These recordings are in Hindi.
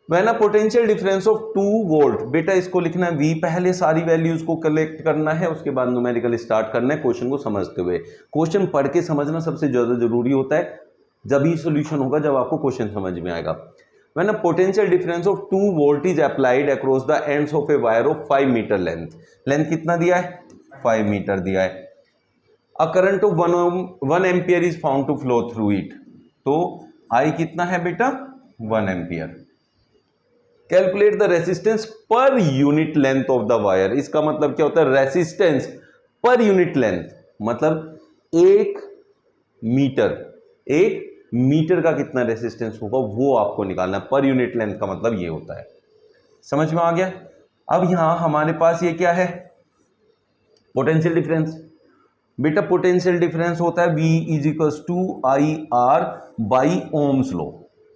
When a potential difference of 2 volt, बेटा इसको लिखना है V, पहले सारी वैल्यूज को कलेक्ट करना है, उसके बाद न्यूमेरिकल स्टार्ट करना है क्वेश्चन को समझते हुए। क्वेश्चन पढ़ के समझना सबसे ज्यादा जरूरी होता है, जब ही सॉल्यूशन होगा जब आपको क्वेश्चन समझ में आएगा। When a potential difference of 2 volt is applied across the ends of a wire of 5 metre length, length कितना दिया है 5 मीटर दिया है, a current of 1 ampere is found to flow through it, तो I कितना है बेटा 1 ampere. Calculate the resistance per unit length of the wire, इसका मतलब क्या होता है रेसिस्टेंस पर यूनिट लेंथ, मतलब एक मीटर का कितना रेसिस्टेंस होगा वो आपको निकालना है, पर यूनिट लेंथ का मतलब ये होता है। समझ में आ गया। अब यहां हमारे पास ये क्या है पोटेंशियल डिफरेंस, बेटा पोटेंशियल डिफरेंस होता है V is equals to I R by Ohm's law,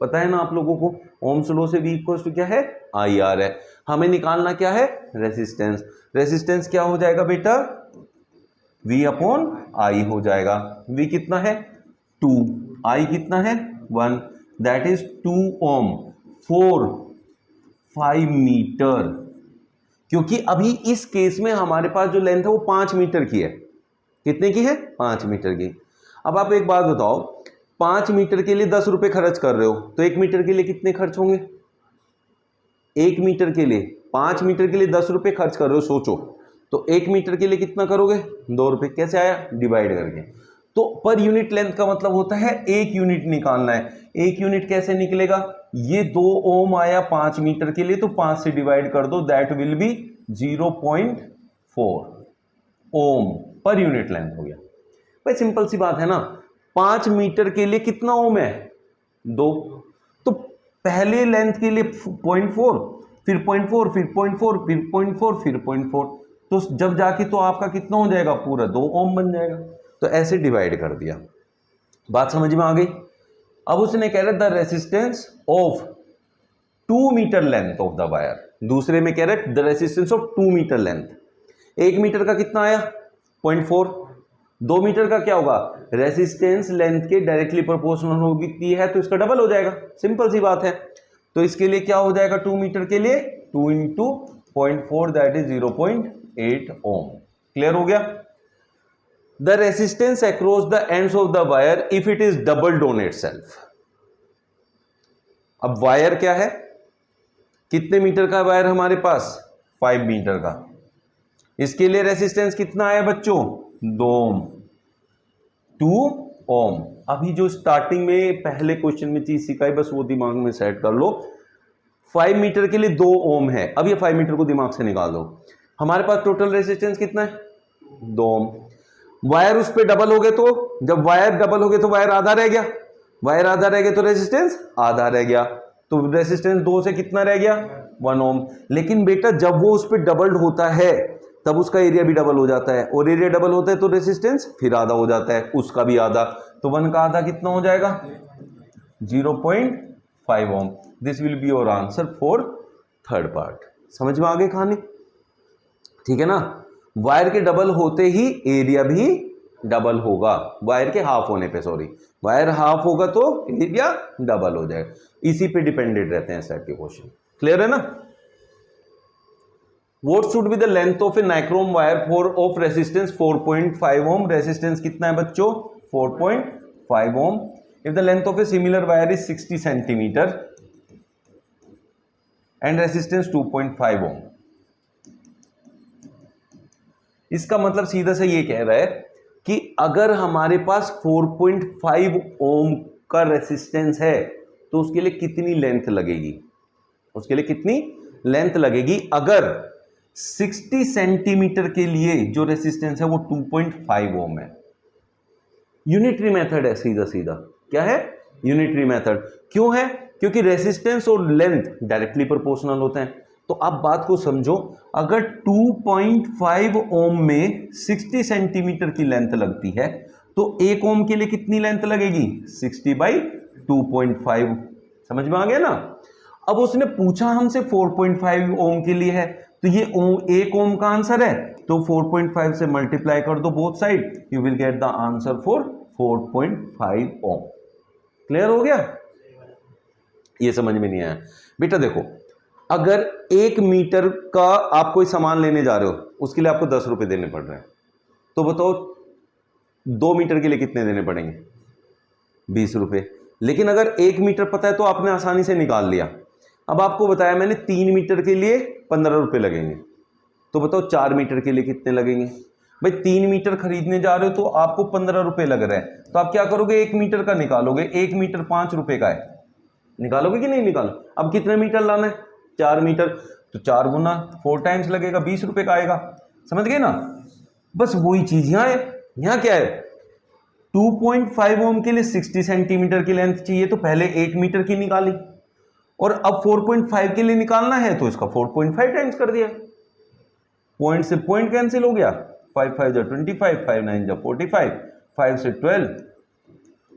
पता है ना आप लोगों को, ओम्स लॉ से V इक्वल्स टू क्या है आई आर है। हमें निकालना क्या है रेसिस्टेंस, रेसिस्टेंस क्या हो जाएगा बेटा V अपॉन आई हो जाएगा। V कितना है 2, I कितना है 1, that is 2 ohm for 5 metre, क्योंकि अभी इस केस में हमारे पास जो लेंथ है वो 5 मीटर की है, कितने की है 5 मीटर की। अब आप एक बात बताओ, 5 मीटर के लिए 10 रुपए खर्च कर रहे हो, तो 1 मीटर के लिए कितने खर्च होंगे, 1 मीटर के लिए 5 मीटर के लिए 10 रुपए खर्च कर रहे हो, सोचो तो 1 मीटर के लिए कितना करोगे 2 रुपए, कैसे आया डिवाइड करके। तो पर यूनिट लेंथ का मतलब होता है 1 यूनिट निकालना है, 1 यूनिट कैसे निकलेगा, ये 2 ओम आया 5 मीटर के लिए, तो 5 से डिवाइड कर दो, दैट विल बी 0.4 ओम पर यूनिट लेंथ हो गया। भाई सिंपल सी बात है ना, 5 मीटर के लिए कितना ओम है 2, तो पहले लेंथ के लिए 0.4, फिर 0.4, फिर 0.4, फिर 0.4, फिर 0.4, तो जब जाके तो आपका कितना हो जाएगा पूरा 2 ओम बन जाएगा, तो ऐसे डिवाइड कर दिया। बात समझ में आ गई। अब उसने कह रहा the resistance of 2 metre length of the wire, दूसरे में कह रहा the resistance of 2 metre length, 1 metre का कितना आया 0.4, 2 मीटर का क्या होगा रेसिस्टेंस लेंथ के डायरेक्टली प्रोपोर्शनल होगी है, तो इसका डबल हो जाएगा, सिंपल सी बात है। तो इसके लिए क्या हो जाएगा 2 मीटर के लिए 2 into 0.4 that is 0.8 ohm. Clear हो गया। The resistance across the ends of the wire if it is doubled on itself, अब वायर क्या है, कितने मीटर का वायर हमारे पास 5 मीटर का, इसके लिए रेसिस्टेंस कितना आया बच्चों 2 ओम, 2 ओम। अभी जो स्टार्टिंग में पहले क्वेश्चन में चीज सिखाई बस वो दिमाग में सेट कर लो, 5 मीटर के लिए 2 ओम है, अब ये 5 मीटर को दिमाग से निकाल दो, हमारे पास टोटल रेसिस्टेंस कितना है 2 ओम। वायर उस पर डबल हो गए, तो जब वायर डबल हो गए तो वायर आधा रह गया, वायर आधा रह गया तो रेसिस्टेंस आधा रह गया, तो रेसिस्टेंस 2 से कितना रह गया 1 ओम। लेकिन बेटा जब वो उस पर डबल्ड होता है तब उसका एरिया भी डबल हो जाता है, और एरिया डबल होता है तो रेसिस्टेंस फिर आधा हो जाता है, उसका भी आधा, तो 1 का आधा कितना हो जाएगा 0.5 ohm. This will be your answer for third part. समझ में आ गई कहानी, ठीक है ना। वायर के डबल होते ही एरिया भी डबल होगा, वायर के हाफ होने पे, सॉरी वायर हाफ होगा तो एरिया डबल हो जाएगा, इसी पे डिपेंडेंट रहते हैं सेट के क्वेश्चन। क्लियर है ना। What should be the length of a nichrome wire for of resistance 4.5 ohm? Resistance कितना है बच्चों 4.5 ohm. If the length of a similar wire is 60 centimeter and resistance 2.5 ohm, इसका मतलब सीधा सा ये कह रहा है कि अगर हमारे पास 4.5 ओम का रेसिस्टेंस है तो उसके लिए कितनी लेंथ लगेगी, उसके लिए कितनी लेंथ लगेगी। अगर 60 सेंटीमीटर के लिए जो रेसिस्टेंस है वो 2.5 ओम है, यूनिटरी मेथड है, सीधा सीधा क्या है यूनिटरी मेथड। क्यों है, क्योंकि रेसिस्टेंस और लेंथ डायरेक्टली प्रोपोर्शनल होते हैं। तो आप बात को समझो, अगर 2.5 ओम में 60 सेंटीमीटर की लेंथ लगती है तो 1 ओम के लिए कितनी लेंथ लगेगी 60/2.5। समझ में आ गया ना। अब उसने पूछा हमसे 4.5 ओम के लिए है, तो ये 1 ओम का आंसर है, तो 4.5 से मल्टीप्लाई कर दो both side, you will get the answer for 4.5 ohm. Clear हो गया। ये समझ में नहीं आया बेटा। देखो अगर 1 मीटर का आप कोई सामान लेने जा रहे हो, उसके लिए आपको 10 रुपये देने पड़ रहे हैं, तो बताओ 2 मीटर के लिए कितने देने पड़ेंगे? 20 रुपये। लेकिन अगर 1 मीटर पता है तो आपने आसानी से निकाल लिया। अब आपको बताया मैंने 3 मीटर के लिए 15 रुपये लगेंगे, तो बताओ 4 मीटर के लिए कितने लगेंगे? भाई 3 मीटर खरीदने जा रहे हो तो आपको 15 रुपये लग रहा है, तो आप क्या करोगे? 1 मीटर का निकालोगे। 1 मीटर 5 रुपये का है, निकालोगे कि नहीं निकालो? अब कितने मीटर लाना है? 4 मीटर, तो 4 गुना 4 टाइम्स लगेगा, 20 रुपये का आएगा। समझ गए ना? बस वही चीज यहाँ है। यहाँ क्या है? 2.5 ओम के लिए 60 सेंटीमीटर की लेंथ चाहिए, तो पहले 1 मीटर की निकाली, और अब 4.5 के लिए निकालना है तो इसका 4.5 टाइम्स कर दिया। पॉइंट से पॉइंट कैंसिल हो गया, 5 5 जा 25, 5 9 जा 45, 5 से 12,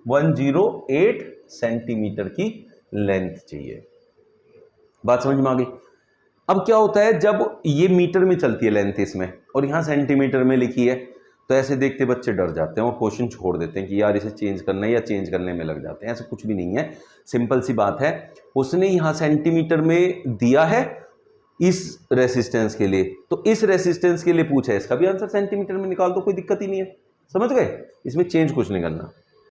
108 सेंटीमीटर की लेंथ चाहिए। बात समझ में आ गई? अब क्या होता है, जब ये मीटर में चलती है लेंथ इसमें, और यहां सेंटीमीटर में लिखी है, तो ऐसे देखते बच्चे डर जाते हैं और क्वेश्चन छोड़ देते हैं कि यार इसे चेंज करना है, या चेंज करने में लग जाते हैं। ऐसा कुछ भी नहीं है, सिंपल सी बात है। उसने यहां सेंटीमीटर में दिया है इस रेसिस्टेंस के लिए, तो इस रेसिस्टेंस के लिए पूछा है, इसका भी आंसर सेंटीमीटर में निकाल दो, कोई दिक्कत ही नहीं है। समझ गए? इसमें चेंज कुछ नहीं करना।